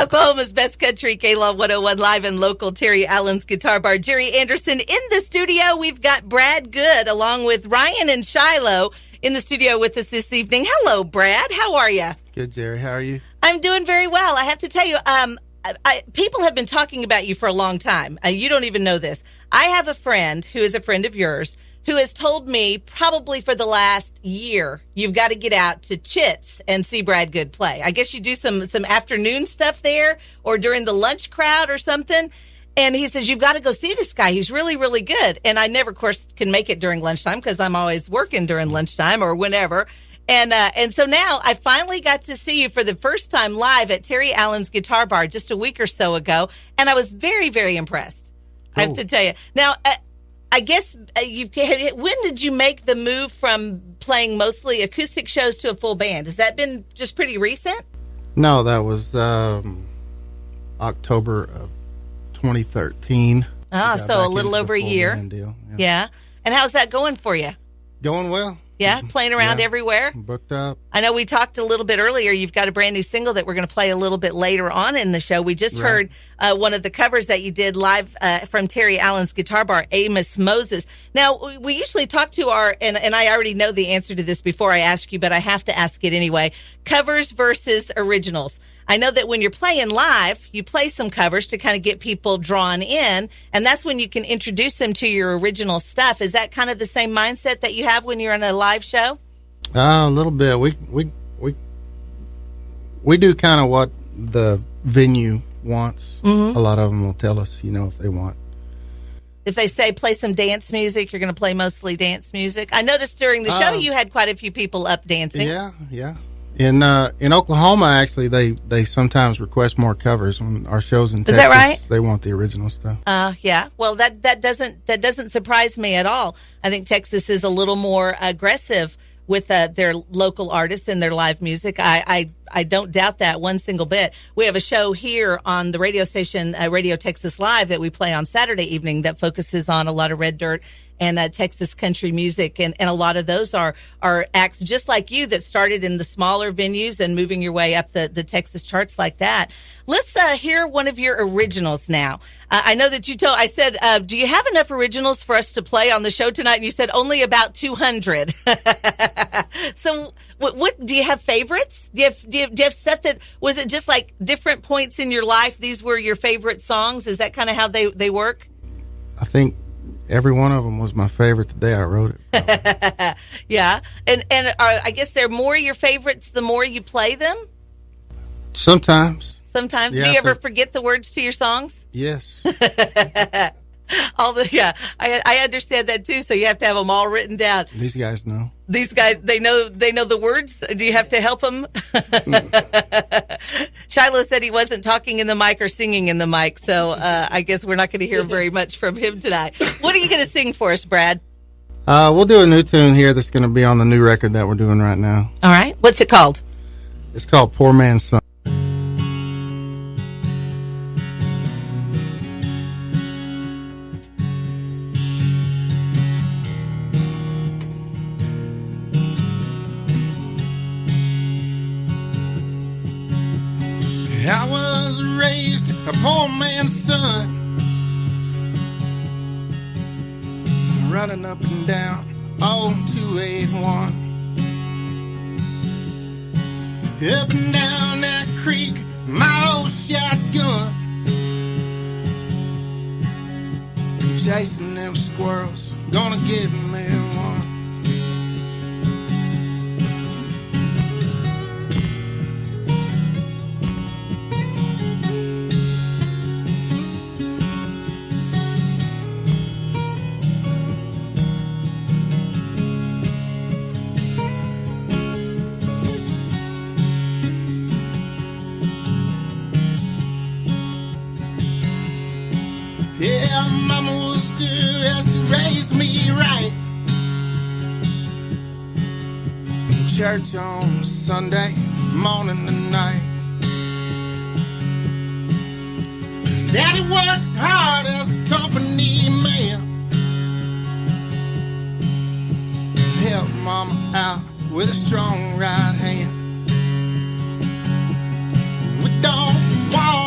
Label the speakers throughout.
Speaker 1: Oklahoma's best country, KLAW 101 live and local, Terry Allen's Guitar Bar. Jerry Anderson in the studio. We've got Brad Good along with Ryan and Shiloh in the studio with us this evening. Hello, Brad. How are you?
Speaker 2: Good, Jerry. How are you?
Speaker 1: I'm doing very well. I have to tell you, people have been talking about you for a long time. You don't even know this. I have a friend who is a friend of yours who has told me probably for the last year, you've got to get out to Chits and see Brad Good play. I guess you do some afternoon stuff there or during the lunch crowd or something. And he says, you've got to go see this guy. He's really, really good. And I never, of course, can make it during lunchtime because I'm always working during lunchtime or whenever. And so now I finally got to see you for the first time live at Terry Allen's Guitar Bar just a week or so ago. And I was very, very impressed. Cool. I have to tell you. Now, I guess when did you make the move from playing mostly acoustic shows to a full band? Has that been just pretty recent?
Speaker 2: No, that was October of 2013.
Speaker 1: Ah, so a little over a year.
Speaker 2: Deal.
Speaker 1: Yeah. And how's that going for you?
Speaker 2: Going well.
Speaker 1: Yeah, playing around everywhere?
Speaker 2: Booked up.
Speaker 1: I know we talked a little bit earlier. You've got a brand new single that we're going to play a little bit later on in the show. We just heard one of the covers that you did live from Terry Allen's Guitar Bar, Amos Moses. Now, we usually talk to and I already know the answer to this before I ask you, but I have to ask it anyway. Covers versus originals. I know that when you're playing live, you play some covers to kind of get people drawn in, and that's when you can introduce them to your original stuff. Is that kind of the same mindset that you have when you're in a live show?
Speaker 2: A little bit. We do kind of what the venue wants. Mm-hmm. A lot of them will tell us, if they want.
Speaker 1: If they say play some dance music, you're going to play mostly dance music. I noticed during the show you had quite a few people up dancing.
Speaker 2: Yeah. In Oklahoma, actually, they sometimes request more covers on our shows in Texas.
Speaker 1: Is that right?
Speaker 2: They want the original stuff.
Speaker 1: Yeah. Well, that doesn't surprise me at all. I think Texas is a little more aggressive with their local artists and their live music. I don't doubt that one single bit. We have a show here on the radio station, Radio Texas Live, that we play on Saturday evening that focuses on a lot of red dirt and Texas country music. And a lot of those are acts just like you that started in the smaller venues and moving your way up the Texas charts like that. Let's hear one of your originals now. I know that I said, do you have enough originals for us to play on the show tonight? And you said only about 200. So what do you have favorites? Do you have stuff that, was it just like different points in your life? These were your favorite songs? Is that kind of how they work?
Speaker 2: I think every one of them was my favorite the day I wrote
Speaker 1: it. Yeah. And I guess they're more your favorites the more you play them?
Speaker 2: Sometimes.
Speaker 1: Yeah, do you ever forget the words to your songs?
Speaker 2: Yes.
Speaker 1: I understand that too. So you have to have them all written down.
Speaker 2: These guys know.
Speaker 1: These guys, they know the words. Do you have to help them? Shiloh said he wasn't talking in the mic or singing in the mic, so I guess we're not going to hear very much from him tonight. What are you going to sing for us, Brad?
Speaker 2: We'll do a new tune here that's going to be on the new record that we're doing right now.
Speaker 1: All right. What's it called?
Speaker 2: It's called Poor Man's Son. I was raised a poor man's son, running up and down on 281, up and down that creek, my old shotgun, chasing them squirrels, gonna get me one. Yeah, mama was good, she raised me right. Church on Sunday, morning and night. Daddy worked hard as a company man, helped mama out with a strong right hand. We don't want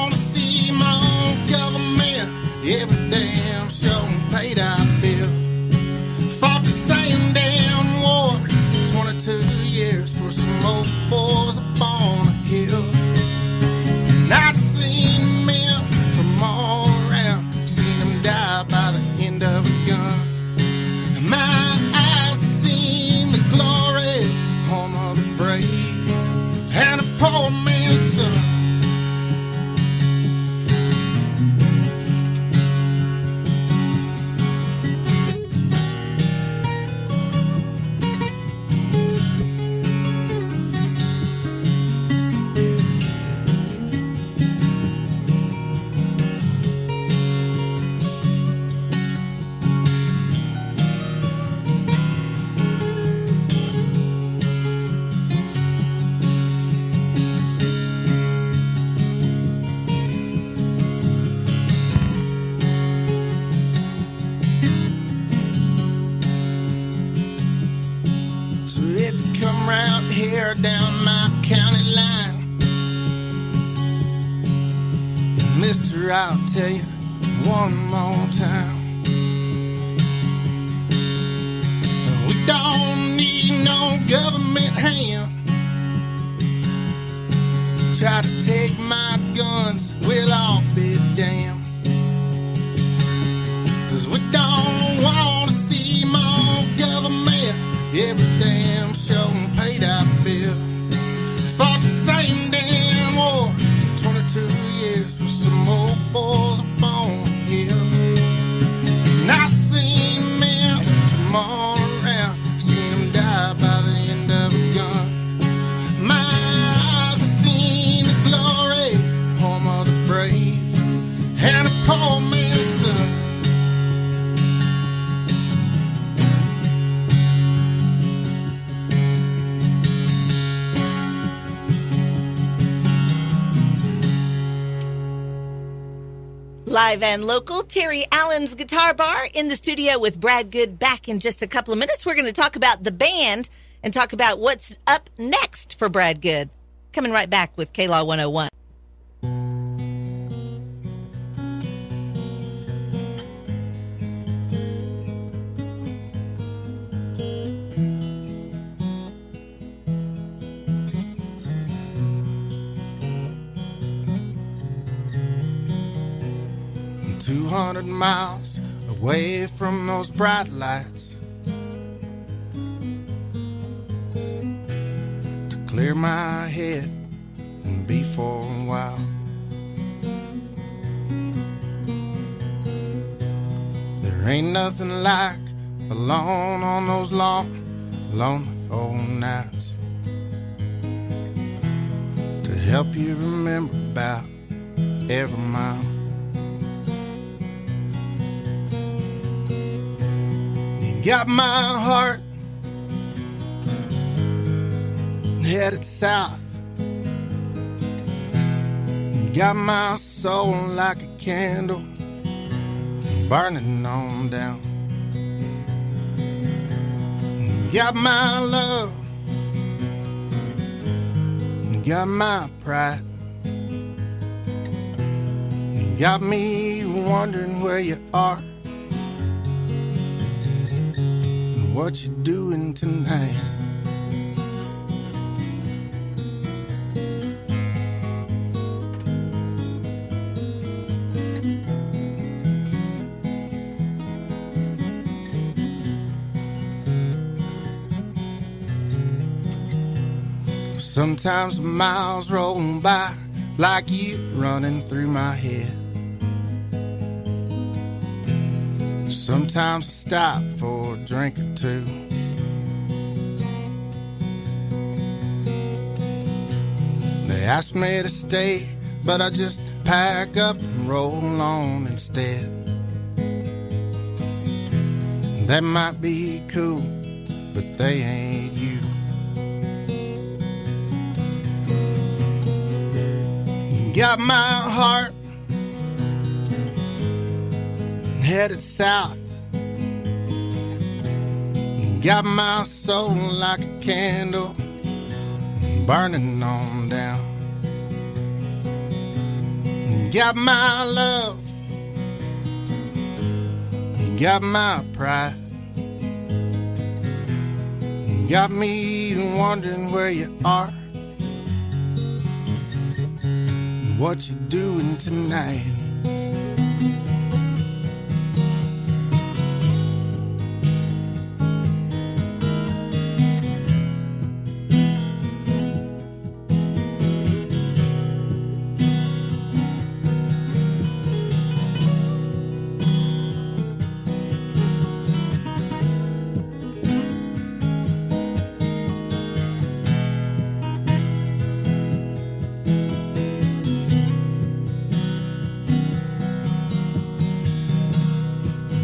Speaker 2: Mister, I'll tell you one more time. We don't need no government hand. Try to take my guns, we'll all be damned. 'Cause we don't want to see more government. Every damn show paid our bill. Fought the same damn war 22 years for some old boys up on the hill. And I seen men from all around, seen them die by the end of a gun. My eyes have seen the glory, home of the brave, and a poor man's son.
Speaker 1: Live and local, Terry Allen's Guitar Bar in the studio with Brad Good. Back in just a couple of minutes. We're going to talk about the band and talk about what's up next for Brad Good. Coming right back with KLAW 101.
Speaker 2: I'm 200 miles away from those bright lights, to clear my head and be for a while. There ain't nothing like alone on those long, lonely old nights, to help you remember about every mile. You got my heart headed south. You got my soul like a candle burning on down. You got my love, you got my pride. You got me wondering where you are and what you doing tonight. Sometimes the miles roll by like you running through my head. Sometimes I stop for a drink or two. They ask me to stay, but I just pack up and roll on instead. That might be cool, but they ain't you. You got my heart headed south. You got my soul like a candle burning on down. You got my love, you got my pride. You got me wondering where you are and what you doing tonight.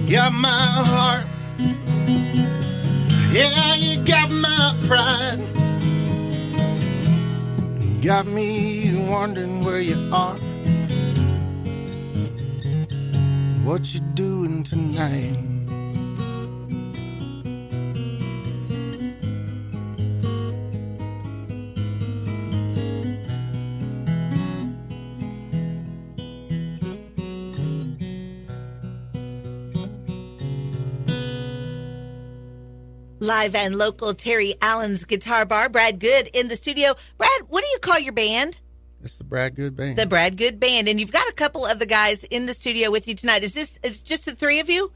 Speaker 2: Got my heart, yeah, you got my pride. You got me wondering where you are, what you doing tonight.
Speaker 1: Live and local, Terry Allen's Guitar Bar. Brad Good in the studio. Brad, what do you call your band?
Speaker 2: It's the BradGoodBand.
Speaker 1: The BradGoodBand. And you've got a couple of the guys in the studio with you tonight. Is just the three of you?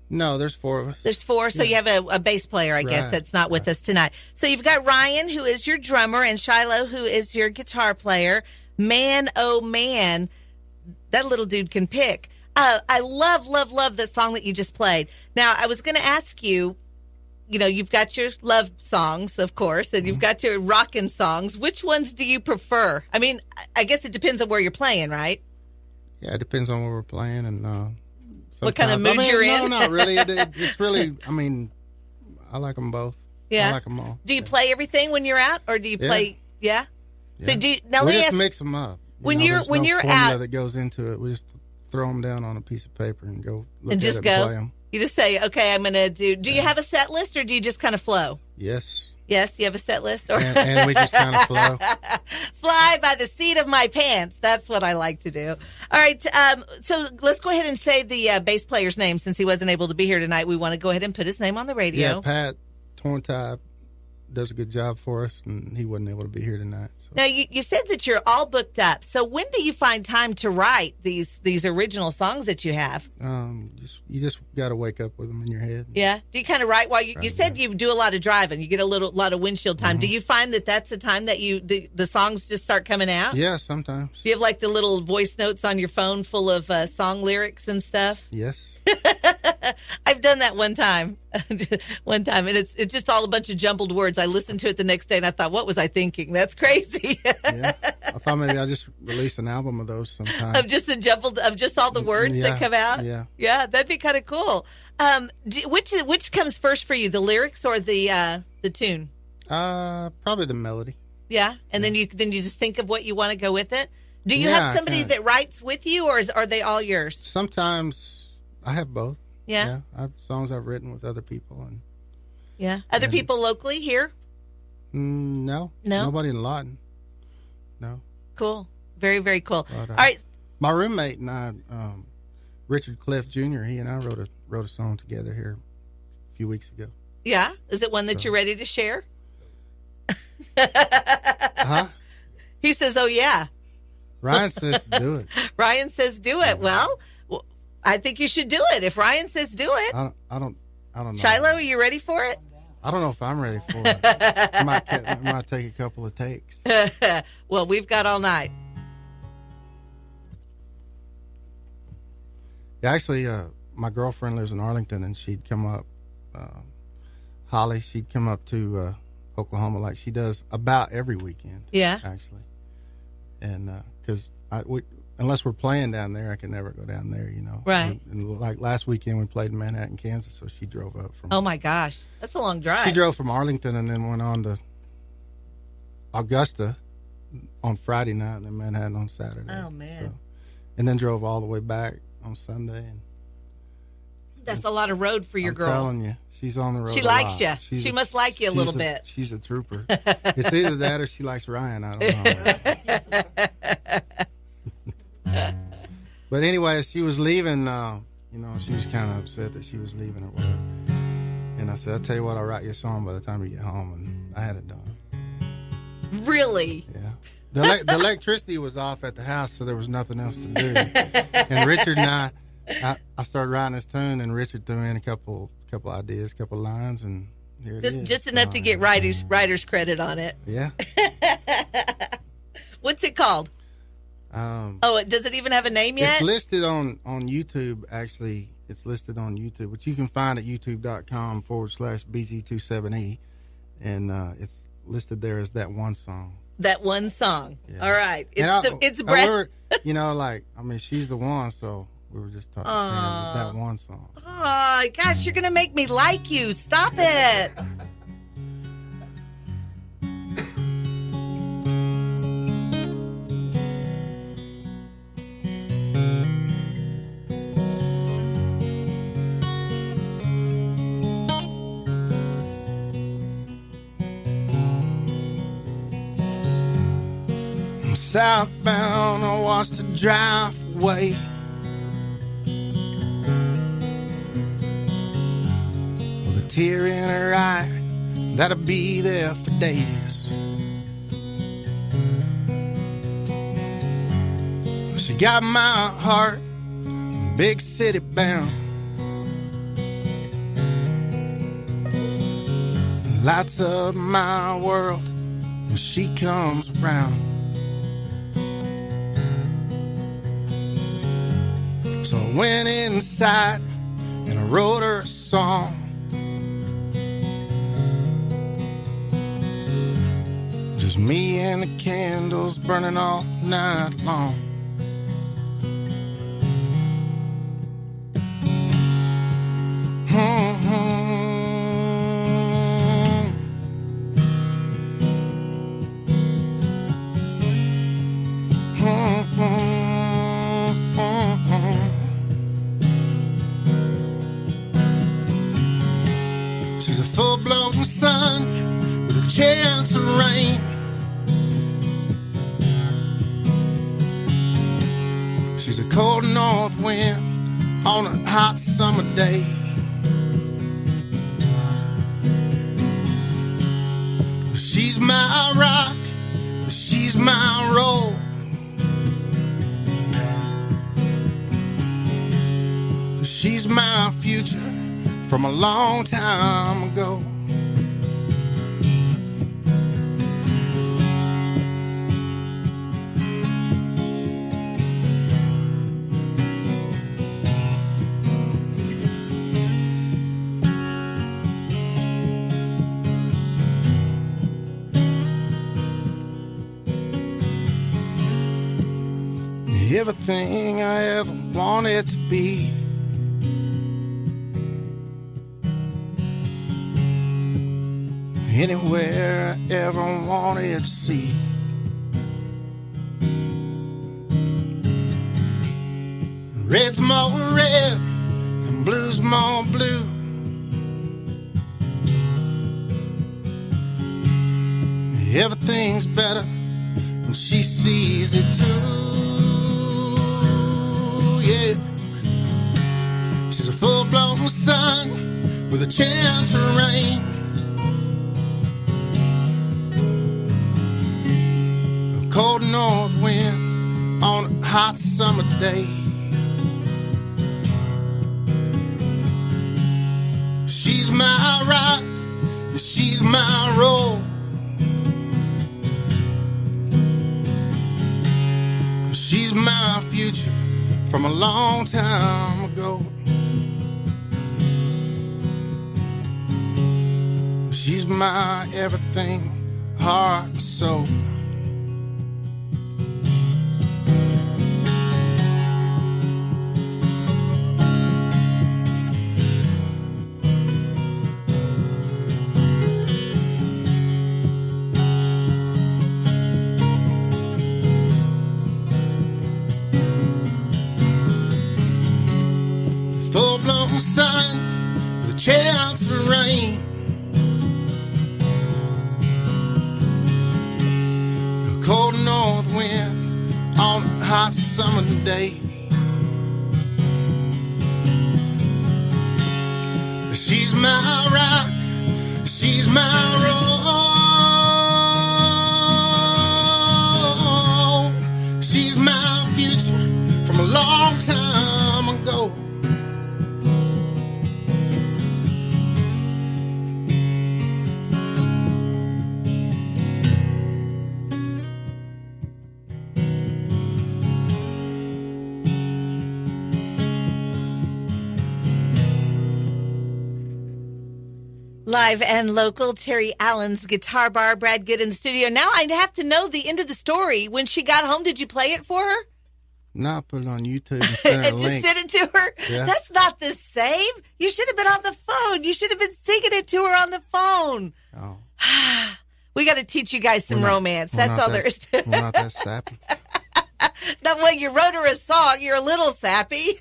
Speaker 2: No, there's four of us.
Speaker 1: There's four, so you have a bass player, I guess, that's not with us tonight. So you've got Ryan, who is your drummer, and Shiloh, who is your guitar player. Man, oh man, that little dude can pick. I love, love, love the song that you just played. Now, I was going to ask you, you've got your love songs, of course, and you've got your rockin' songs. Which ones do you prefer? I mean, I guess it depends on where you're playing, right?
Speaker 2: Yeah, it depends on where we're playing and
Speaker 1: what kind of mood you're in.
Speaker 2: No, not really. It's really, I like them both.
Speaker 1: Yeah.
Speaker 2: I like them all.
Speaker 1: Do you play everything when you're out, or do you play? Yeah. So
Speaker 2: we
Speaker 1: let me
Speaker 2: just
Speaker 1: ask,
Speaker 2: mix them up.
Speaker 1: When you're
Speaker 2: formula
Speaker 1: out,
Speaker 2: that goes into it. We just throw them down on a piece of paper and go look
Speaker 1: and
Speaker 2: at
Speaker 1: just
Speaker 2: it
Speaker 1: go.
Speaker 2: and play them.
Speaker 1: You just say, okay, I'm going to do. Do you have a set list, or do you just kind of flow?
Speaker 2: Yes.
Speaker 1: Yes, you have a set list, or
Speaker 2: and we just kind of flow.
Speaker 1: Fly by the seat of my pants. That's what I like to do. All right, so let's go ahead and say the bass player's name since he wasn't able to be here tonight. We want to go ahead and put his name on the radio.
Speaker 2: Yeah, Pat Torntie does a good job for us, and he wasn't able to be here tonight. So.
Speaker 1: Now, you said that you're all booked up. So when do you find time to write these original songs that you have?
Speaker 2: You just got to wake up with them in your head.
Speaker 1: Yeah. Do you kind of write while you said you do a lot of driving? You get a lot of windshield time. Mm-hmm. Do you find that that's the time that the songs just start coming out?
Speaker 2: Yeah, sometimes.
Speaker 1: Do you have like the little voice notes on your phone full of song lyrics and stuff?
Speaker 2: Yes.
Speaker 1: I've done that one time, and it's just all a bunch of jumbled words. I listened to it the next day, and I thought, what was I thinking? That's crazy.
Speaker 2: Yeah, I thought maybe I'll just release an album of those sometime.
Speaker 1: Of just all the words that come out. Yeah, that'd be kind of cool. Which comes first for you, the lyrics or the tune?
Speaker 2: Probably the melody.
Speaker 1: Yeah, and then you just think of what you want to go with it. Do you have somebody that writes with you, or are they all yours?
Speaker 2: Sometimes. I have both.
Speaker 1: Yeah.
Speaker 2: I have songs I've written with other people.
Speaker 1: Other people locally here?
Speaker 2: No. Nobody in Lawton. No.
Speaker 1: Cool. Very, very cool.
Speaker 2: But,
Speaker 1: all right.
Speaker 2: My roommate and I, Richard Cliff Jr., he and I wrote a song together here a few weeks ago.
Speaker 1: Yeah? Is it one that you're ready to share?
Speaker 2: Huh?
Speaker 1: He says, oh, yeah.
Speaker 2: Ryan says do it.
Speaker 1: Ryan says do it. Well, I think you should do it. If Ryan says do it.
Speaker 2: I don't know.
Speaker 1: Shiloh, are you ready for it?
Speaker 2: I don't know if I'm ready for it. It might take a couple of takes.
Speaker 1: Well, we've got all night.
Speaker 2: Yeah, actually, my girlfriend lives in Arlington, and she'd come up, Holly, she'd come up to Oklahoma like she does about every weekend.
Speaker 1: Yeah.
Speaker 2: Actually. And because unless we're playing down there, I can never go down there,
Speaker 1: Right.
Speaker 2: And like last weekend, we played in Manhattan, Kansas, so she drove up from...
Speaker 1: Oh, my gosh. That's a long drive.
Speaker 2: She drove from Arlington and then went on to Augusta on Friday night and then Manhattan on Saturday.
Speaker 1: Oh, man.
Speaker 2: So, and then drove all the way back on Sunday. And
Speaker 1: that's a lot of road for your girl.
Speaker 2: I'm telling you, she's on the road.
Speaker 1: She likes you. She must like you a little bit.
Speaker 2: She's a trooper. It's either that or she likes Ryan. I don't know. But anyway, she was leaving. She was kind of upset that she was leaving or whatever. And I said, "I'll tell you what, I'll write you a song by the time you get home." And I had it done.
Speaker 1: Really?
Speaker 2: Yeah. The electricity was off at the house, so there was nothing else to do. And Richard and I started writing this tune, and Richard threw in a couple ideas, a couple lines, and here it is.
Speaker 1: Just enough to get writer's credit on it.
Speaker 2: Yeah.
Speaker 1: What's it called? Does it even have a name yet?
Speaker 2: It's listed on YouTube, actually. It's listed on YouTube, which you can find at youtube.com/BZ27E. And it's listed there as that one song. That one song.
Speaker 1: Yeah. All right. It's
Speaker 2: Brad. She's the one, so we were just talking about that one song.
Speaker 1: Oh, gosh, you're going to make me like you. Stop it.
Speaker 2: Southbound, I watched her drive away. Well, the tear in her eye that'll be there for days. She got my heart big city bound. Lights up my world when she comes around. So I went inside and I wrote her a song. Just me and the candles burning all night long. She's a full-blown sun with a chance of rain. She's a cold north wind on a hot summer day. She's my rock, she's my roll. She's my future from a long time ago. Everything I ever wanted to be. Anywhere I ever wanted to see. Red's more red and blue's more blue. Everything's better when she sees it too. Yeah, she's a full-blown sun with a chance of rain. A cold north wind on a hot summer day. She's my rock, she's my roll. She's my future from a long time ago. She's my everything, heart and soul. Full-blown sun with a chance of rain. A cold north wind on a hot summer day. She's my rock, she's my roll. She's my future from a long time ago.
Speaker 1: Live and local, Terry Allen's Guitar Bar. Brad Good in the studio. Now I have to know the end of the story. When she got home, did you play it for her?
Speaker 2: No, I put it on YouTube and sent her a
Speaker 1: And just
Speaker 2: link.
Speaker 1: sent it to her?
Speaker 2: Yeah.
Speaker 1: That's not the same. You should have been on the phone. You should have been singing it to her on the phone.
Speaker 2: Oh.
Speaker 1: We got to teach you guys some
Speaker 2: We're not-
Speaker 1: romance.
Speaker 2: we're
Speaker 1: That's
Speaker 2: not
Speaker 1: all
Speaker 2: that-
Speaker 1: there is to it.
Speaker 2: We're not that sappy.
Speaker 1: Now, when you wrote her a song, you're a little sappy.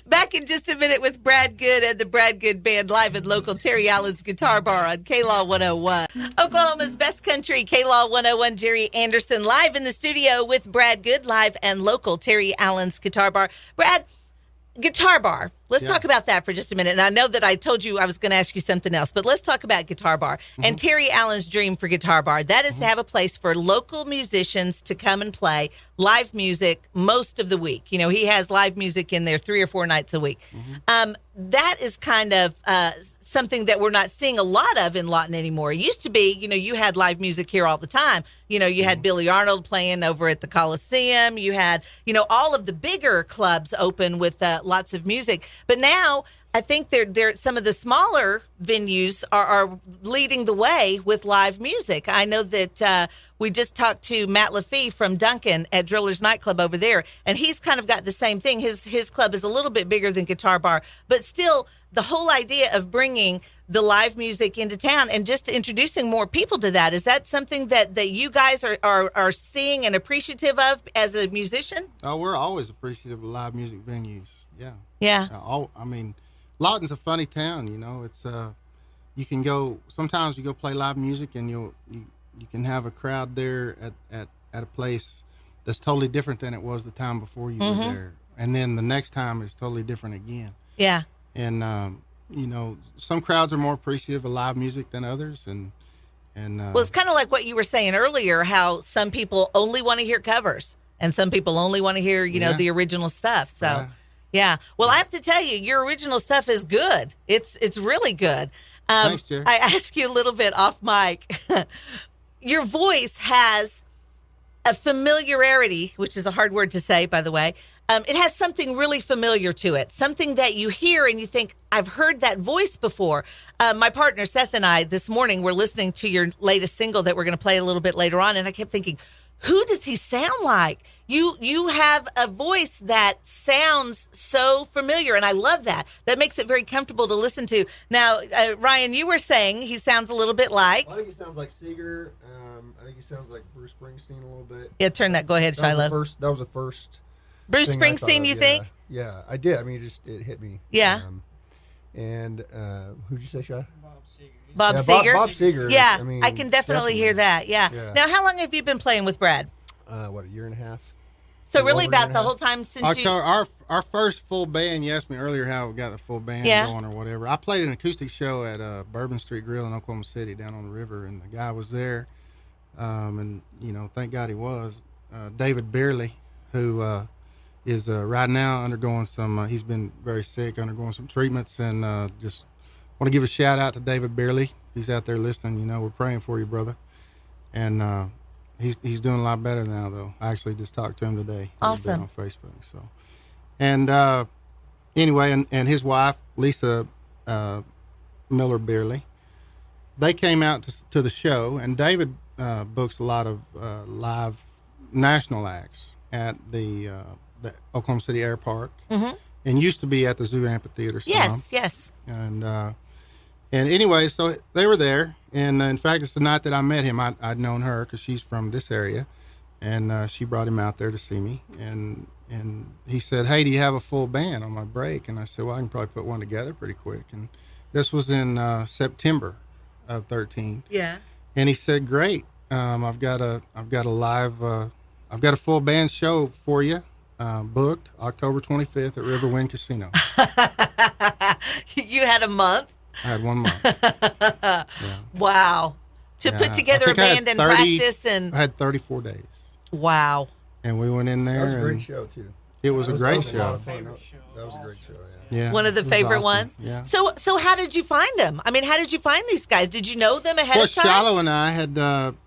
Speaker 1: Back in just a minute with Brad Good and the Brad Good Band, live and local, Terry Allen's Guitar Bar on KLAW 101. Oklahoma's best country, KLAW 101, Jerry Anderson, live in the studio with Brad Good, live and local, Terry Allen's Guitar Bar. Brad, Guitar Bar, Let's talk about that for just a minute. And I know that I told you I was going to ask you something else, but let's talk about Guitar Bar. And Terry Allen's dream for Guitar Bar, that is to have a place for local musicians to come and play live music most of the week. You know, he has live music in there 3 or 4 nights a week. That is kind of something that we're not seeing a lot of in Lawton anymore. It used to be, you know, you had live music here all the time. You know, you had Billy Arnold playing over at the Coliseum. You had, you know, all of the bigger clubs open with lots of music. But now I think they're some of the smaller venues are leading the way with live music. I know that we just talked to Matt Lafee from Duncan at Driller's Nightclub over there, and he's kind of got the same thing. His club is a little bit bigger than Guitar Bar, but still the whole idea of bringing the live music into town and just introducing more people to that, is that something that you guys are seeing and appreciative of as a musician?
Speaker 2: Oh, we're always appreciative of live music venues. Yeah.
Speaker 1: Yeah.
Speaker 2: I mean, Lawton's a funny town, you know. It's you can go, sometimes you go play live music and you can have a crowd there at a place that's totally different than it was the time before you were there. And then the next time it's totally different again.
Speaker 1: Yeah.
Speaker 2: And you know, some crowds are more appreciative of live music than others, and
Speaker 1: well, it's kind of like what you were saying earlier, how some people only want to hear covers and some people only want to hear, you know, the original stuff. So yeah. Well, I have to tell you, your original stuff is good. It's really good.
Speaker 2: Thanks, Jerry.
Speaker 1: I asked you a little bit off mic. Your voice has a familiarity, which is a hard word to say, by the way. It has something really familiar to it, something that you hear and you think, I've heard that voice before. My partner, Seth, and I this morning were listening to your latest single that we're going to play a little bit later on, and I kept thinking, who does he sound like? You have a voice that sounds so familiar, and I love that. That makes it very comfortable to listen to. Now, Ryan, you were saying he sounds a little bit like...
Speaker 3: Well, I think he sounds like Seeger. I think he sounds like Bruce Springsteen a little bit.
Speaker 1: Yeah, turn that. Go ahead, Shiloh.
Speaker 3: That was the first
Speaker 1: Bruce Springsteen, you think?
Speaker 3: Yeah, I did. I mean, it hit me.
Speaker 1: Yeah.
Speaker 3: And who'd you say, Shai?
Speaker 1: Bob Seger?
Speaker 3: Bob Seger.
Speaker 1: Yeah,
Speaker 3: I mean,
Speaker 1: I can definitely hear that. Yeah. Now, how long have you been playing with Brad?
Speaker 3: A year and a half.
Speaker 1: So really about the whole time since
Speaker 2: our first full band, you asked me earlier how we got the full band going or whatever. I played an acoustic show at Bourbon Street Grill in Oklahoma City down on the river, and the guy was there. And, you know, thank God he was. David Beerley, who is right now undergoing some, he's been very sick, undergoing some treatments, and just want to give a shout out to David Beerley. He's out there listening. You know, we're praying for you, brother. And he's doing a lot better now, though. I actually just talked to him today.
Speaker 1: Awesome.
Speaker 2: On Facebook. So, and anyway, and his wife Lisa Miller Beerley, they came out to the show, and David books a lot of live national acts at the Oklahoma City Air Park, and used to be at the Zoo Amphitheater.
Speaker 1: Yes.
Speaker 2: And anyway, so they were there, and in fact, it's the night that I met him. I'd known her because she's from this area, and she brought him out there to see me, and he said, "Hey, do you have a full band on my break?" And I said, "Well, I can probably put one together pretty quick." And this was in September of 13.
Speaker 1: Yeah.
Speaker 2: And he said, "Great, I've got a full band show for you, booked October 25th at Riverwind Casino."
Speaker 1: You had a month?
Speaker 2: I had 1 month. Yeah.
Speaker 1: Wow. To put together a band and practice and...
Speaker 2: I had 34 days.
Speaker 1: Wow.
Speaker 2: And we went in there.
Speaker 3: That was a great show, too.
Speaker 2: It was a great show.
Speaker 3: That was a great show,
Speaker 2: yeah.
Speaker 1: One of the favorite ones?
Speaker 2: Yeah.
Speaker 1: So how did you find them? I mean, how did you find these guys? Did you know them ahead of time?
Speaker 2: Shiloh and I had,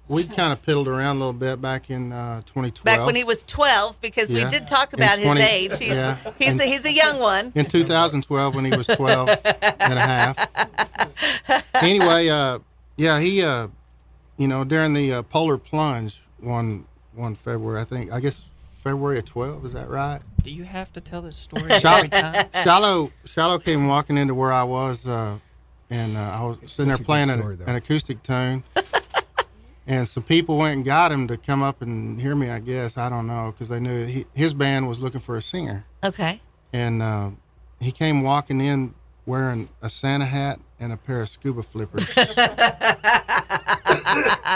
Speaker 2: we'd kind of piddled around a little bit back in 2012.
Speaker 1: Back when he was 12, because we did talk about his age. He's a young one.
Speaker 2: In 2012 when he was 12 and a half. Anyway, he, you know, during the Polar Plunge one February, I guess February of 12, is that right?
Speaker 4: Do you have to tell this story every time?
Speaker 2: Shiloh came walking into where I was, and I was sitting there playing an acoustic tune. And some people went and got him to come up and hear me, I guess. I don't know, because they knew his band was looking for a singer.
Speaker 1: Okay.
Speaker 2: And he came walking in wearing a Santa hat and a pair of scuba flippers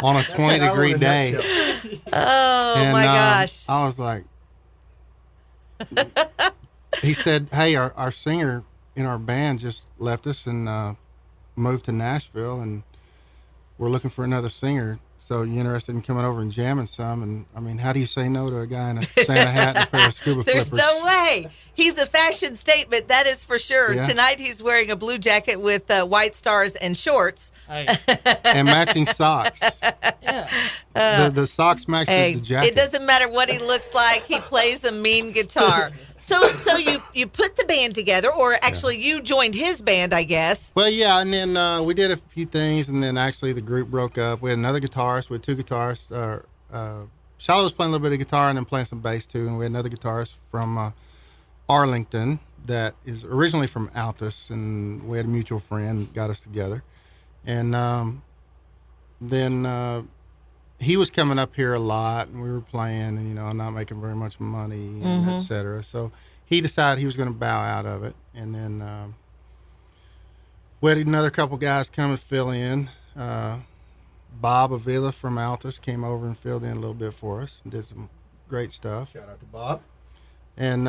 Speaker 2: on a 20-degree day.
Speaker 1: Oh, my gosh.
Speaker 2: I was like, he said, "Hey, our singer
Speaker 5: in our band just left us and moved to Nashville, and we're looking for another singer. So you interested in coming over and jamming some? And I mean, how do you say no to a guy in a Santa hat and a pair of scuba
Speaker 1: There's
Speaker 5: flippers?
Speaker 1: no way. He's a fashion statement, that is for sure.
Speaker 5: Yeah.
Speaker 1: Tonight he's wearing a blue jacket with white stars and shorts.
Speaker 4: Hey,
Speaker 5: And matching socks.
Speaker 4: yeah.
Speaker 5: The socks match
Speaker 1: Hey,
Speaker 5: the jacket.
Speaker 1: it doesn't matter what he looks like. He plays a mean guitar. So you put the band together, or actually you joined his band, I guess.
Speaker 5: Well, yeah, and then we did a few things, and then actually the group broke up. We had another guitarist. We had two guitarists. Shiloh was playing a little bit of guitar and then playing some bass too, and we had another guitarist from Arlington that is originally from Altus, and we had a mutual friend that got us together. And then he was coming up here a lot, and we were playing, and not making very much money, and et cetera. So he decided he was going to bow out of it, and then we had another couple guys come and fill in. Bob Avila from Altus came over and filled in a little bit for us and did some great stuff.
Speaker 3: Shout out to Bob.
Speaker 5: And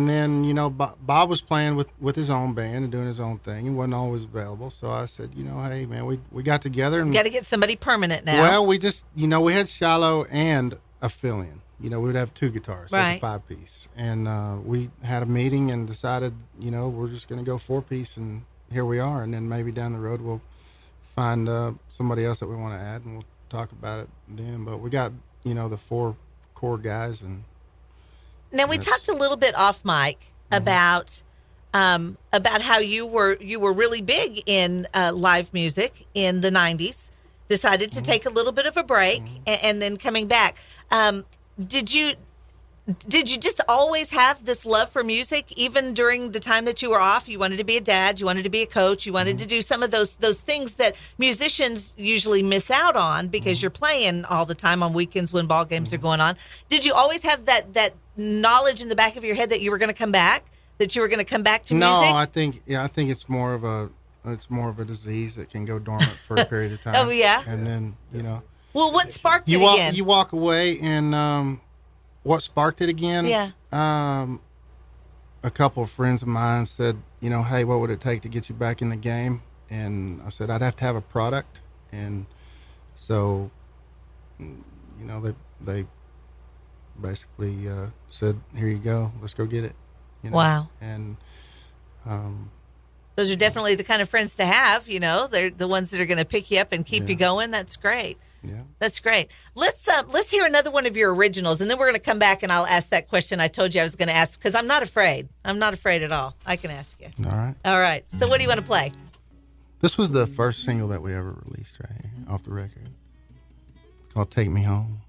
Speaker 5: then Bob was playing with his own band and doing his own thing. He wasn't always available, so I said, hey man, we got together and
Speaker 1: Got to get somebody permanent now.
Speaker 5: well, we just we had Shiloh and a fill-in. We would have two guitars, so
Speaker 1: Right.
Speaker 5: it's a 5-piece, and we had a meeting and decided we're just going to go 4-piece, and here we are. And then maybe down the road we'll find somebody else that we want to add, and we'll talk about it then. But we got the 4 core guys. And
Speaker 1: Now we talked a little bit off mic about how you were really big in live music in the 90s. Decided to take a little bit of a break and then coming back. Did you just always have this love for music, even during the time that you were off? You wanted to be a dad, you wanted to be a coach, you wanted to do some of those things that musicians usually miss out on because you're playing all the time on weekends when ball games are going on. Did you always have that knowledge in the back of your head that you were going to come back, to music?
Speaker 5: No, I think it's more of a disease that can go dormant for a period of time.
Speaker 1: Oh, yeah?
Speaker 5: And then
Speaker 1: Well, what sparked it
Speaker 5: you
Speaker 1: again?
Speaker 5: walk away, and what sparked it again?
Speaker 1: Yeah.
Speaker 5: A couple of friends of mine said, hey, what would it take to get you back in the game? And I said, I'd have to have a product. And so, they basically said, here you go, let's go get it.
Speaker 1: Wow.
Speaker 5: And
Speaker 1: those are definitely the kind of friends to have. They're the ones that are going to pick you up and keep you going. That's great.
Speaker 5: yeah.
Speaker 1: That's great. Let's hear another one of your originals, and then we're going to come back and I'll ask that question I told you I was going to ask, because I'm not afraid. I'm not afraid at all. I can ask you.
Speaker 5: All right.
Speaker 1: All right. So what do you want to play?
Speaker 5: This was the first single that we ever released right here off the record. It's called Take Me Home.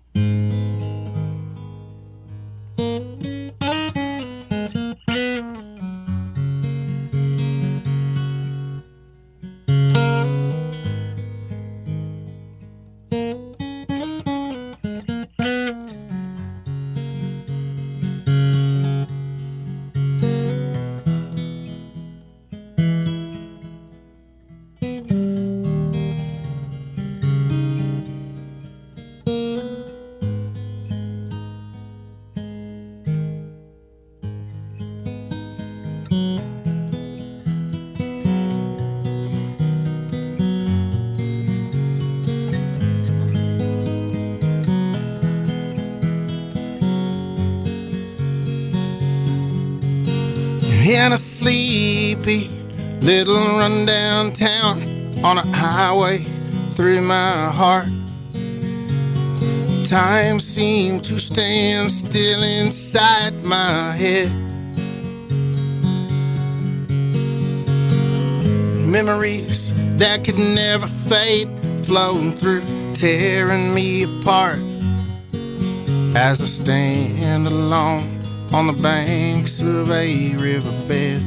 Speaker 5: In a sleepy little rundown town on a highway through my heart, time seemed to stand still inside my head. Memories that could never fade flowing through, tearing me apart as I stand alone on the banks of a riverbed.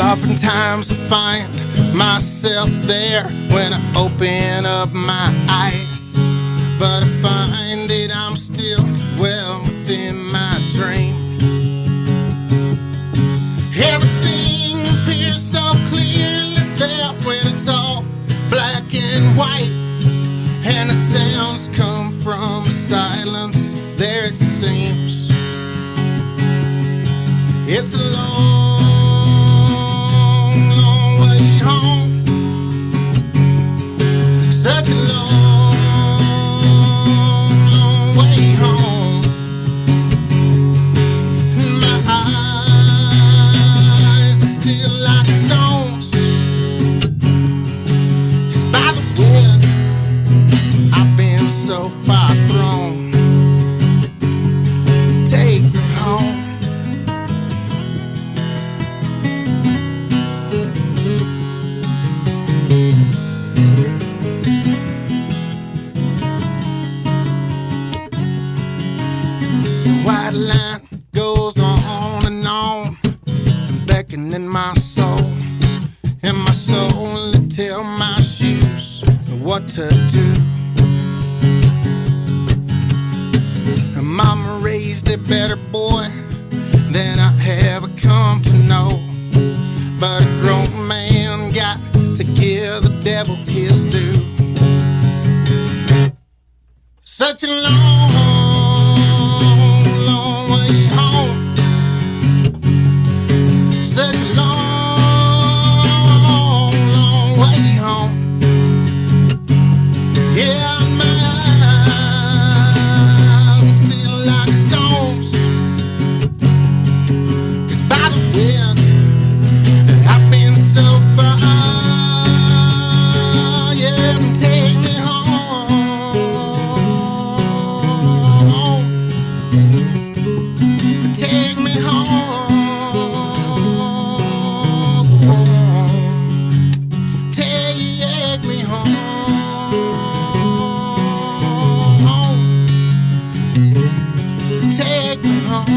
Speaker 5: Oftentimes I find myself there when I open up my eyes, but I find that I'm still, well,
Speaker 2: silence there it seems. It's a long, long way home. Such a long, long way home. My eyes are still like stones. 'Cause by the wind I've been so far thrown. Take me home. The white line goes on and on, beckoning my soul, and my soul to tell my shoes what to do. And Mama raised a better boy than I ever come to know, but a grown man got to give the devil his due. Such a long, long way home. Such a long, long way home. Yeah, my eyes are still like stones. 'Cause by the wind I've been so far. Yeah, take me home. Take me home. Take me home. Take me home.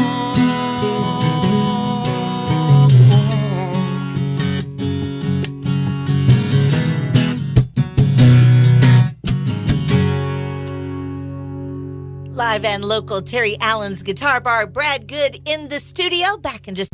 Speaker 1: Live and local, Terry Allen's Guitar Bar. Brad Good in the studio. Back in just...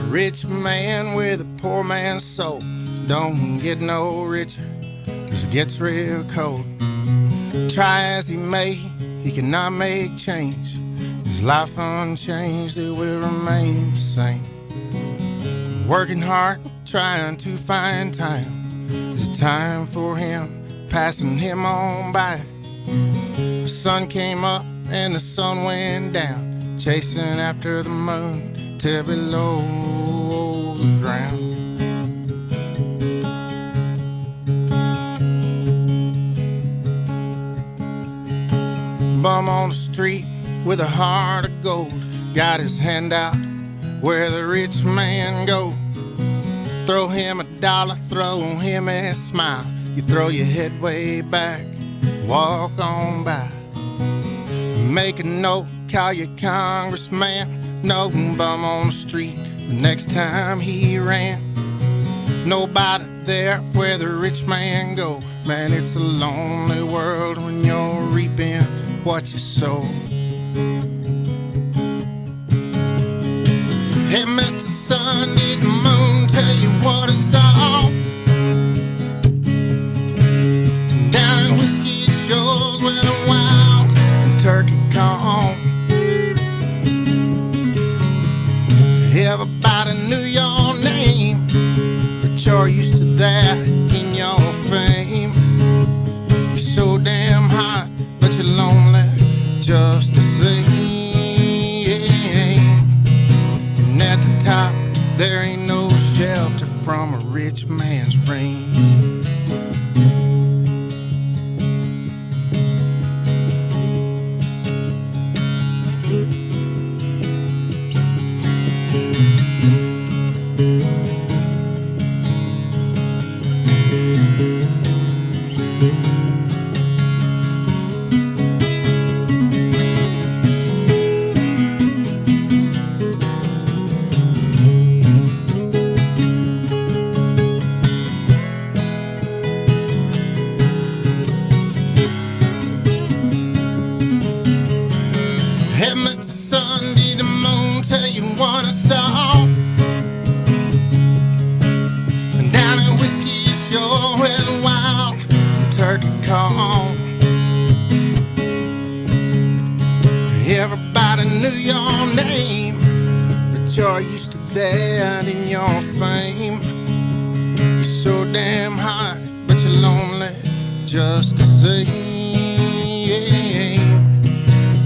Speaker 2: Rich man with a poor man's soul don't get no richer, 'cause it gets real cold. Try as he may, he cannot make change. His life unchanged, it will remain the same. Working hard, trying to find time. There's a time for him, passing him on by. The sun came up and the sun went down, chasing after the moon till below the ground. Bum on the street with a heart of gold, got his hand out where the rich man goes. Throw him $1, throw him a smile. You throw your head way back, walk on by. Make a note, call your congressman. No bum on the street the next time he ran. Nobody there where the rich man go. Man, it's a lonely world when you're reaping what you sow. Hey, Mr. Sun, did the moon tell you what it saw? Down in Whiskey Shores where the wild turkey come. Everybody knew your name, but you're used to that in your fame. You're so damn hot, but you're lonely just the same. And at the top, there ain't no shelter from a rich man's rain. sure went wild, turkey call. Everybody knew your name, but you're used to that in your fame. You're so damn hot, but you're lonely just the same.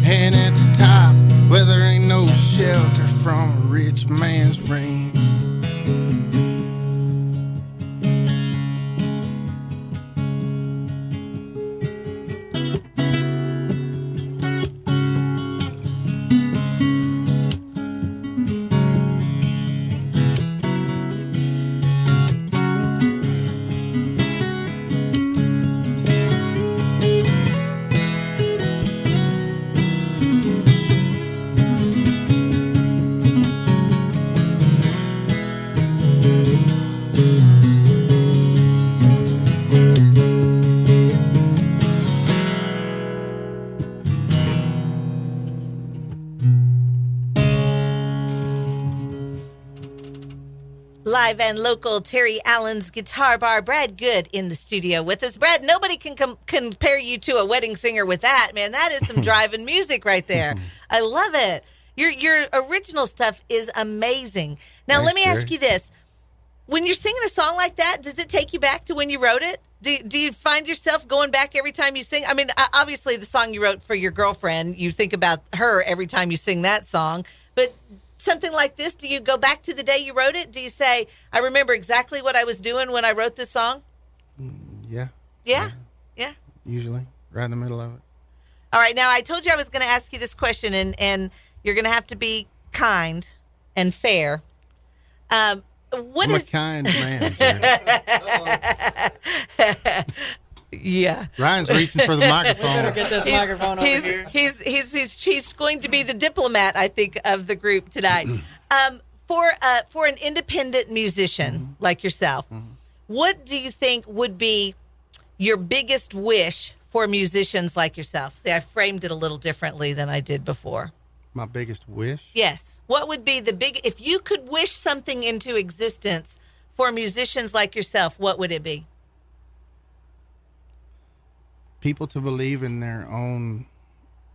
Speaker 2: And at the top, where there ain't no shelter from a rich man's rain.
Speaker 1: Live and local, Terry Allen's Guitar Bar. Brad Good in the studio with us. Brad, nobody can compare you to a wedding singer with that, man. That is some driving music right there. I love it. Your original stuff is amazing. Now,
Speaker 5: Thanks,
Speaker 1: let me ask
Speaker 5: Terry.
Speaker 1: you this. When you're singing a song like that, does it take you back to when you wrote it? Do you find yourself going back every time you sing? I mean, obviously, the song you wrote for your girlfriend, you think about her every time you sing that song. But something like this, do you go back to the day you wrote it? Do you say, I remember exactly what I was doing when I wrote this song?
Speaker 5: Yeah.
Speaker 1: Yeah? Yeah.
Speaker 5: Usually, right in the middle of it.
Speaker 1: All right. Now, I told you I was going to ask you this question, and you're going to have to be kind and fair. What
Speaker 5: I'm
Speaker 1: is
Speaker 5: a kind man. Terry.
Speaker 1: Yeah.
Speaker 5: Ryan's reaching for the
Speaker 4: Better
Speaker 5: microphone.
Speaker 4: get this microphone over here.
Speaker 1: He's going to be the diplomat, I think, of the group tonight. For an independent musician like yourself, what do you think would be your biggest wish for musicians like yourself? See, I framed it a little differently than I did before.
Speaker 5: My biggest wish?
Speaker 1: Yes. What would be if you could wish something into existence for musicians like yourself, what would it be?
Speaker 5: People to believe in their own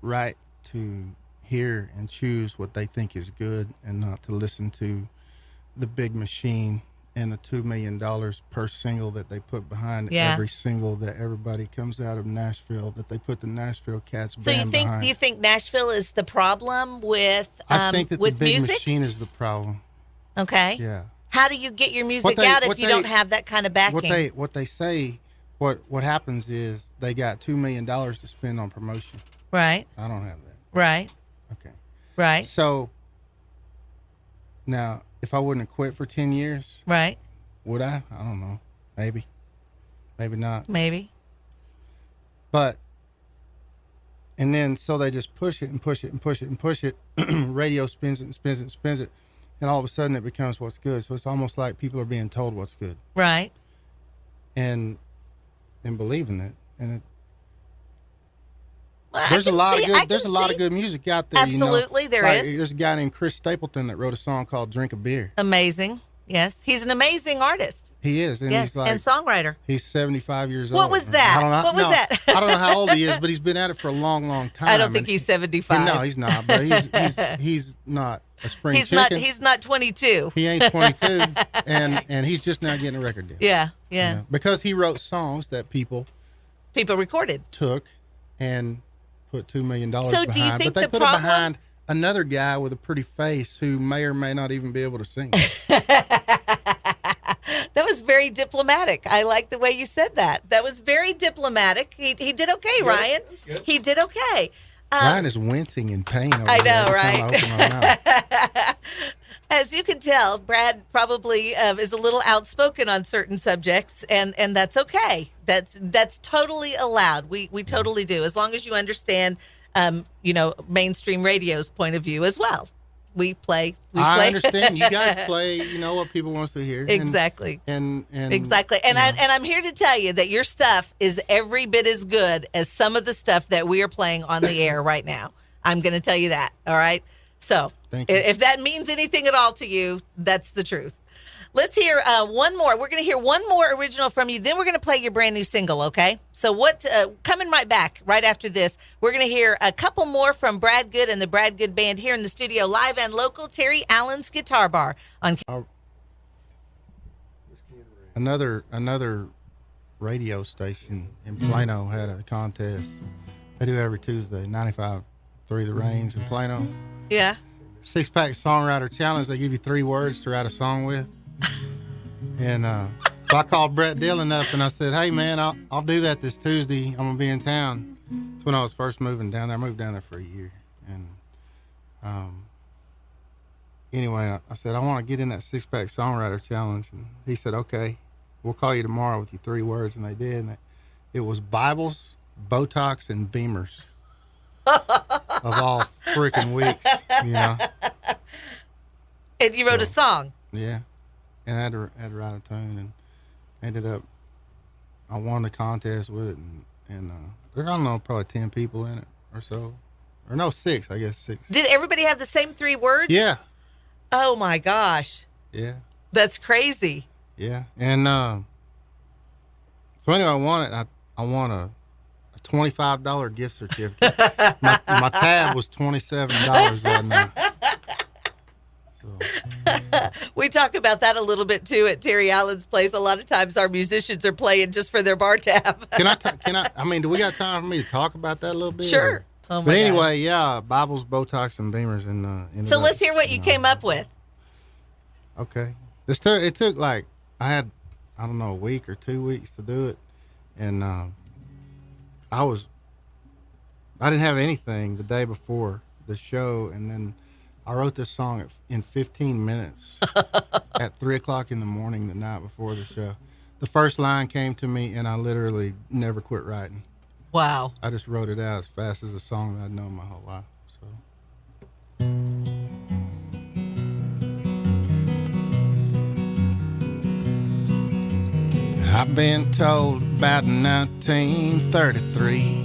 Speaker 5: right to hear and choose what they think is good, and not to listen to the big machine and the $2 million per single that they put behind every single that everybody comes out of Nashville, that they put the Nashville Cats
Speaker 1: So
Speaker 5: band behind.
Speaker 1: do you think Nashville is the problem with
Speaker 5: I think that
Speaker 1: with
Speaker 5: the big
Speaker 1: music?
Speaker 5: machine is the problem.
Speaker 1: Okay.
Speaker 5: Yeah.
Speaker 1: How do you get your music out if you don't have that kind of backing?
Speaker 5: What they say, what happens is they got $2 million to spend on promotion.
Speaker 1: Right.
Speaker 5: I don't have that.
Speaker 1: Right.
Speaker 5: Okay.
Speaker 1: Right.
Speaker 5: So now, if I wouldn't have quit for 10 years,
Speaker 1: Right.
Speaker 5: would I? I don't know. Maybe. Maybe not.
Speaker 1: Maybe.
Speaker 5: But, and then so they just push it and push it and push it and push it. Radio spins it and spins it and spins it. And all of a sudden it becomes what's good. So it's almost like people are being told what's good.
Speaker 1: Right.
Speaker 5: And believing it. And
Speaker 1: Well,
Speaker 5: there's a lot of good.
Speaker 1: I
Speaker 5: There's a
Speaker 1: can
Speaker 5: lot
Speaker 1: see-
Speaker 5: of good music out there.
Speaker 1: Absolutely,
Speaker 5: you know?
Speaker 1: there
Speaker 5: Like,
Speaker 1: is.
Speaker 5: There's a guy named Chris Stapleton that wrote a song called "Drink a Beer."
Speaker 1: Amazing. Yes. He's an amazing artist.
Speaker 5: He is, and
Speaker 1: Yes.
Speaker 5: he's like
Speaker 1: and songwriter.
Speaker 5: he's 75 years old.
Speaker 1: What was that?
Speaker 5: I don't know,
Speaker 1: What was that?
Speaker 5: I don't know how old he is, but he's been at it for a long, long time.
Speaker 1: I don't think
Speaker 5: and-
Speaker 1: he's 75.
Speaker 5: No, he's not. But he's not a spring
Speaker 1: He's
Speaker 5: chicken.
Speaker 1: He's not 22.
Speaker 5: He ain't 22, and he's just now getting a record deal.
Speaker 1: Yeah. Yeah.
Speaker 5: You know, because he wrote songs that people
Speaker 1: People recorded.
Speaker 5: took and put $2 million
Speaker 1: So
Speaker 5: behind.
Speaker 1: do you think
Speaker 5: but they
Speaker 1: the
Speaker 5: put
Speaker 1: problem-
Speaker 5: it behind another guy with a pretty face who may or may not even be able to sing.
Speaker 1: That was very diplomatic. I like the way you said that. That was very diplomatic. He did okay, Ryan. He did okay.
Speaker 5: Ryan is wincing in pain over
Speaker 1: I
Speaker 5: there
Speaker 1: know,
Speaker 5: every time I
Speaker 1: right?
Speaker 5: open my mouth.
Speaker 1: As you can tell, Brad probably is a little outspoken on certain subjects, and that's okay. That's totally allowed. We totally do, as long as you understand, mainstream radio's point of view as well. We play.
Speaker 5: I understand. You guys play, what people want to hear.
Speaker 1: Exactly.
Speaker 5: And
Speaker 1: Exactly. And I'm here to tell you that your stuff is every bit as good as some of the stuff that we are playing on the air right now. I'm going to tell you that. All right. So
Speaker 5: Thank you.
Speaker 1: if that means anything at all to you, that's the truth. Let's hear one more. We're going to hear one more original from you. Then we're going to play your brand new single, okay? So what? Coming right back, right after this, we're going to hear a couple more from Brad Good and the Brad Good Band here in the studio, live and local, Terry Allen's Guitar Bar on.
Speaker 5: Another radio station in Plano had a contest. They do every Tuesday, 95.3 The Range in Plano.
Speaker 1: Yeah.
Speaker 5: 6-pack songwriter challenge. They give you 3 words to write a song with. And so I called Brett Dillon up and I said, "Hey man, I'll do that this Tuesday. I'm gonna be in town." It's when I was first moving down there. I moved down there for a year, and anyway, I said I want to get in that 6-pack songwriter challenge, and he said, "Okay, we'll call you tomorrow with your 3 words," and they did. And it was Bibles, Botox, and Beamers of all freaking weeks, you know.
Speaker 1: And you wrote a song.
Speaker 5: Yeah. And I had to write a tune, and ended up, I won the contest with it, and there, I don't know, probably 10 people in it or so. Or no, 6, I guess 6.
Speaker 1: Did everybody have the same 3 words?
Speaker 5: Yeah.
Speaker 1: Oh my gosh.
Speaker 5: Yeah.
Speaker 1: That's crazy.
Speaker 5: Yeah. And so anyway, I won it. I won a $25 gift certificate. my tab was $27 that night.
Speaker 1: We talk about that a little bit too at Terry Allen's place. A lot of times our musicians are playing just for their bar tab.
Speaker 5: Can I mean, do we got time for me to talk about that a little bit?
Speaker 1: Sure.
Speaker 5: Or?
Speaker 1: Oh my
Speaker 5: but anyway,
Speaker 1: God.
Speaker 5: yeah, Bibles, Botox, and Beamers.
Speaker 1: So let's hear what you came up with.
Speaker 5: Okay. It took like, I had, I don't know, a week or 2 weeks to do it. And I didn't have anything the day before the show. And then I wrote this song in 15 minutes at 3 o'clock in the morning the night before the show. The first line came to me, and I literally never quit writing.
Speaker 1: Wow.
Speaker 5: I just wrote it out as fast as a song that I'd known my whole life. So. I've been told about 1933.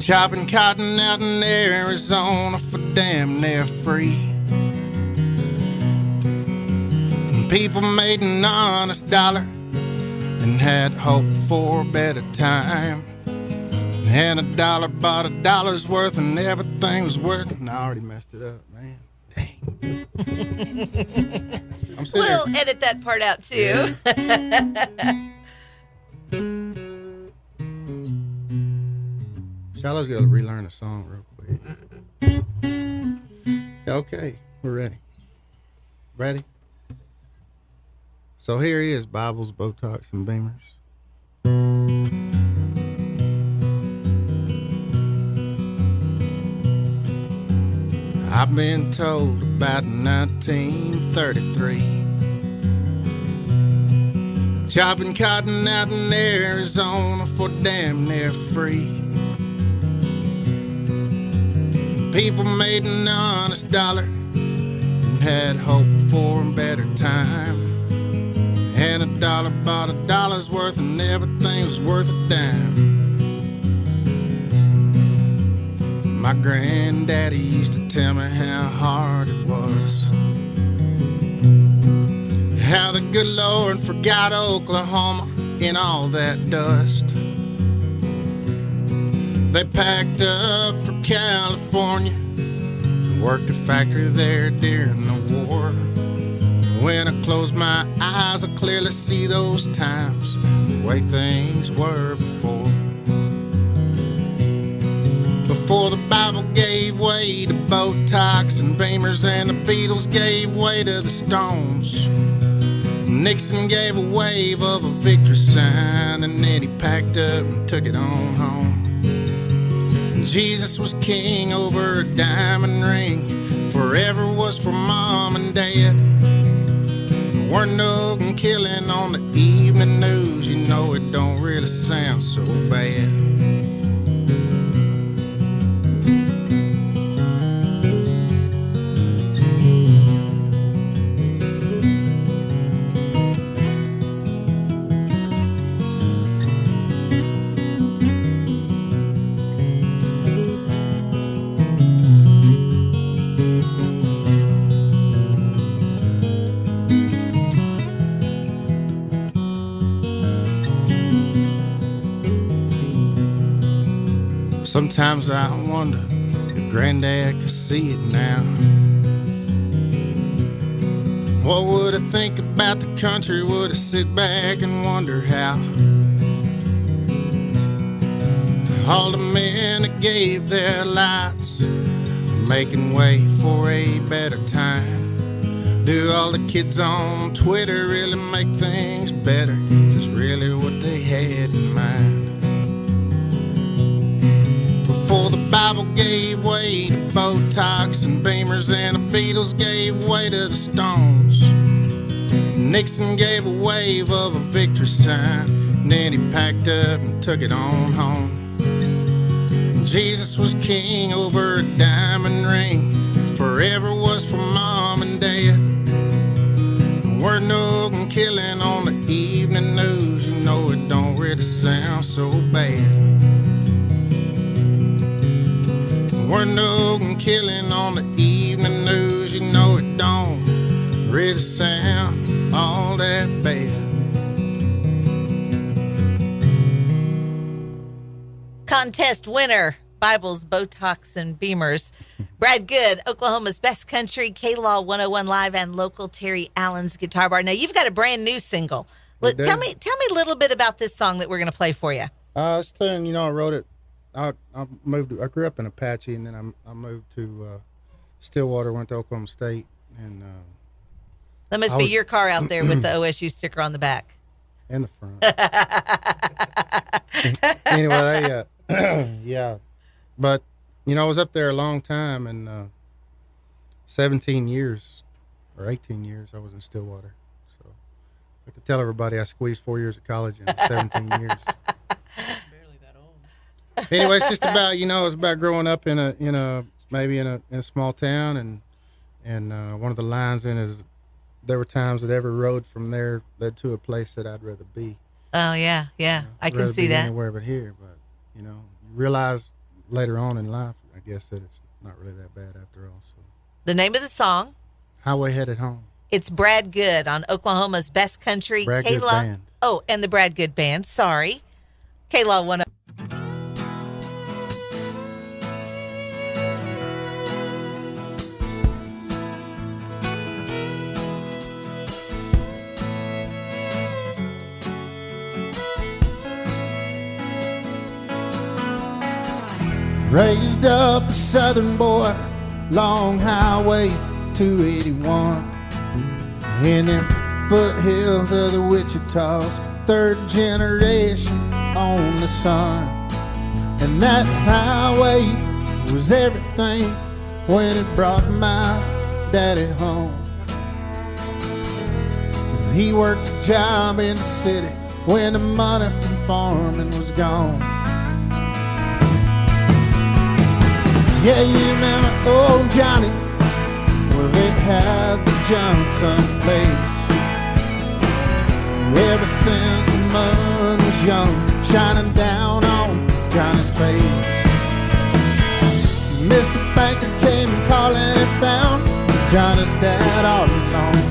Speaker 5: Chopping cotton out in Arizona for damn near free. And people made an honest dollar and had hope for a better time. And a dollar bought a dollar's worth, and everything was worth. And I already messed it up, man. Dang.
Speaker 1: We'll edit that part out too.
Speaker 5: Yeah. Shallow's got to relearn the song real quick. Okay, we're ready. Ready? So here he is, Bibles, Botox, and Beamers. I've been told about 1933. Chopping cotton out in Arizona for damn near free. People made an honest dollar and had hope for a better time. And a dollar bought a dollar's worth, and everything was worth a dime. My granddaddy used to tell me how hard it was, how the good Lord forgot Oklahoma in all that dust. They packed up for California and worked a factory there during the war. When I close my eyes, I clearly see those times, the way things were before. Before the Bible gave way to Botox and Beamers, and the Beatles gave way to the Stones. Nixon gave a wave of a victory sign, and then he packed up and took it on home. Jesus was king over a diamond ring, forever was for mom and dad. There weren't no killing on the evening news, you know it don't really sound so bad. Sometimes I wonder if Granddad could see it now. What would I think about the country? Would I sit back and wonder how all the men that gave their lives making way for a better time? Do all the kids on Twitter really make things better? Is really what they had in mind? Before the Bible gave way to Botox and Beamers and the Beatles gave way to the Stones, Nixon gave a wave of a victory sign, and then he packed up and took it on home. Jesus was king over a diamond ring, forever was for mom and dad. We're no killing on the evening news, you know it don't really sound so bad. We're no killing on the evening news, you know it don't really sound all that bad.
Speaker 1: Contest winner, Bibles, Botox, and Beamers. Brad Good, Oklahoma's Best Country, KLAW 101 Live, and local Terry Allen's Guitar Bar. Now, you've got a brand new single. Tell me a little bit about this song that we're going to play for you.
Speaker 5: I was telling you, I wrote it. I grew up in Apache, and then I moved to Stillwater, went to Oklahoma State, and
Speaker 1: that must be your car out there with the OSU sticker on the back.
Speaker 5: In the front. Anyway, yeah. But, I was up there a long time, and 17 years or 18 years I was in Stillwater. So I could tell everybody I squeezed 4 years of college in 17 years.
Speaker 4: Barely that old.
Speaker 5: Anyway, it's just about, it's about growing up in a small town, and one of the lines in is, there were times that every road from there led to a place that I'd rather be.
Speaker 1: Oh, yeah. I can see that.
Speaker 5: Anywhere but here. But, you realize later on in life, I guess, that it's not really that bad after all. So.
Speaker 1: The name of the song?
Speaker 5: Highway Headed Home.
Speaker 1: It's Brad Good on Oklahoma's Best Country.
Speaker 5: BradGoodBand.
Speaker 1: Oh, and the BradGoodBand. Sorry. KLAW 101.
Speaker 2: Raised up a southern boy, long highway 281, in them foothills of the Wichitas, third generation on the sun. And that highway was everything when it brought my daddy home. He worked a job in the city when the money from farming was gone. Yeah, you remember old Johnny? Well, they had the Johnson place. Ever since the moon was young, shining down on Johnny's face. Mr. Banker came calling and found Johnny's dad all alone.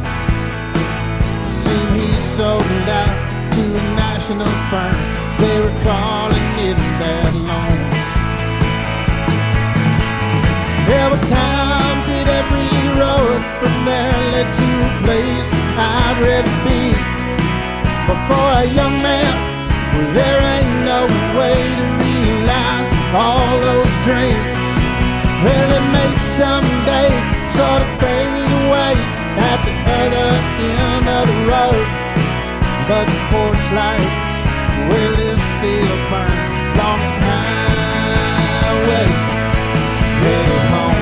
Speaker 2: Seemed he sold out to a national firm. They were calling it that loan. There were times that every road from there led to a place I'd rather be. But for a young man, well, there ain't no way to realize all those dreams. Well, it may someday sort of fade away at the other end of the road. But the porch lights, well, they still burn along the highway. Headed home.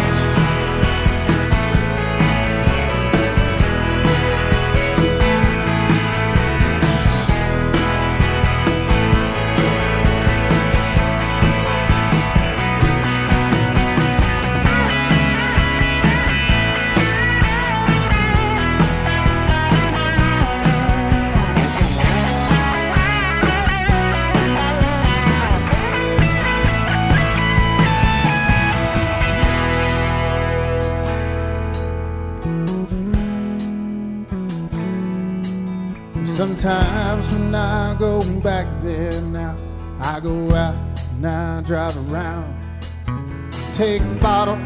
Speaker 2: Sometimes when I go back there now, I go out Now I drive around, take a bottle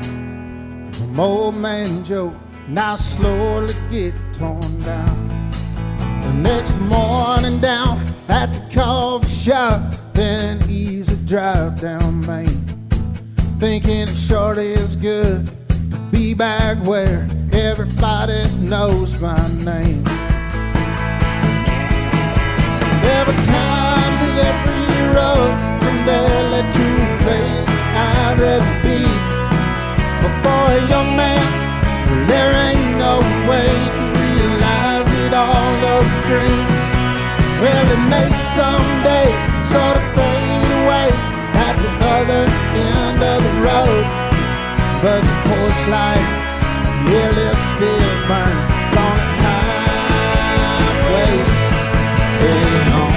Speaker 2: from old man Joe. Now I slowly get torn down. The next morning down at the coffee shop, then an easy drive down Main, thinking it surely is good to be back where everybody knows my name. There were times and every road from there led to a place I'd rather be. But for a young man, well, there ain't no way to realize it all, those dreams. Well, it may someday sort of fade away at the other end of the road, but the porch lights, yeah, they'll still burn on the highway heading home.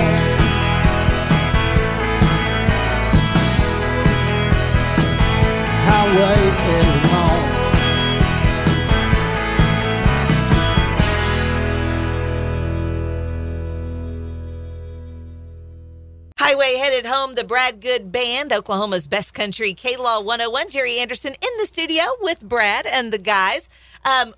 Speaker 2: Highway heading home.
Speaker 1: Highway headed home, the Brad Good Band, Oklahoma's best country, KLAW 101. Jerry Anderson in the studio with Brad and the guys.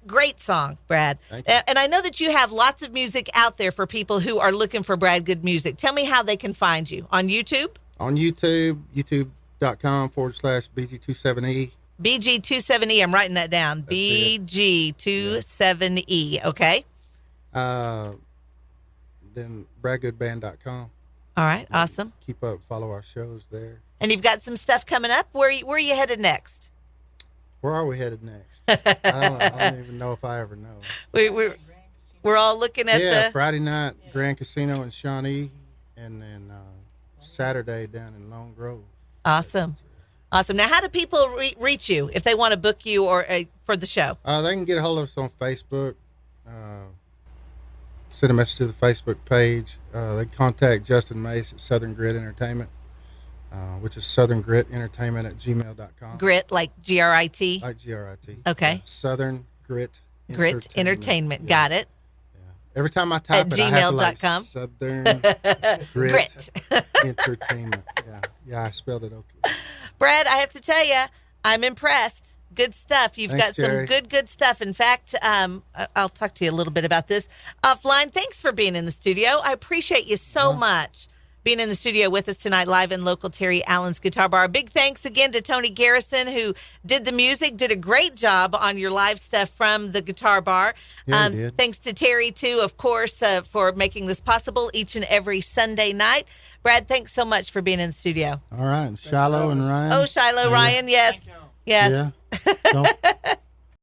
Speaker 1: Great song, Brad. And I know that you have lots of music out there for people who are looking for Brad Good music. Tell me how they can find you. On YouTube?
Speaker 5: On YouTube, youtube.com/BG27E.
Speaker 1: BG27E, I'm writing that down. BG27E, okay?
Speaker 2: Then BradGoodBand.com.
Speaker 1: All right, awesome.
Speaker 2: Keep up, follow our shows there.
Speaker 1: And you've got some stuff coming up. Where are you headed next?
Speaker 2: Where are we headed next? I don't even know if I ever know.
Speaker 1: We're all looking at
Speaker 2: Friday night, Grand Casino in Shawnee, and then Saturday down in Lone Grove.
Speaker 1: Awesome. Now, how do people reach you if they want to book you or for the show?
Speaker 2: They can get a hold of us on Facebook. Send a message to the Facebook page. They contact Justin Mace at Southern Grit Entertainment, which is southerngrit@gmail.com.
Speaker 1: Grit, like Grit?
Speaker 2: Like Grit.
Speaker 1: Okay.
Speaker 2: Southern Grit
Speaker 1: Entertainment.
Speaker 2: Yeah.
Speaker 1: Got it.
Speaker 2: Yeah. Every time I type
Speaker 1: at
Speaker 2: it, I have to
Speaker 1: gmail.com.
Speaker 2: Southern Grit Entertainment. Yeah, I spelled it okay.
Speaker 1: Brad, I have to tell you, I'm impressed. Good stuff. You've
Speaker 2: Thanks,
Speaker 1: got some
Speaker 2: Jerry.
Speaker 1: good stuff. In fact, I'll talk to you a little bit about this offline. Thanks for being in the studio. I appreciate you so much being in the studio with us tonight, live in local Terry Allen's Guitar Bar. Big thanks again to Tony Garrison, who did the music, did a great job on your live stuff from the Guitar Bar.
Speaker 2: Yeah, he did.
Speaker 1: Thanks to Terry, too, of course, for making this possible each and every Sunday night. Brad, thanks so much for being in the studio.
Speaker 2: All right. Shiloh and Ryan.
Speaker 1: Oh, Shiloh, Ryan, yes. Yes.
Speaker 2: Yeah. Don't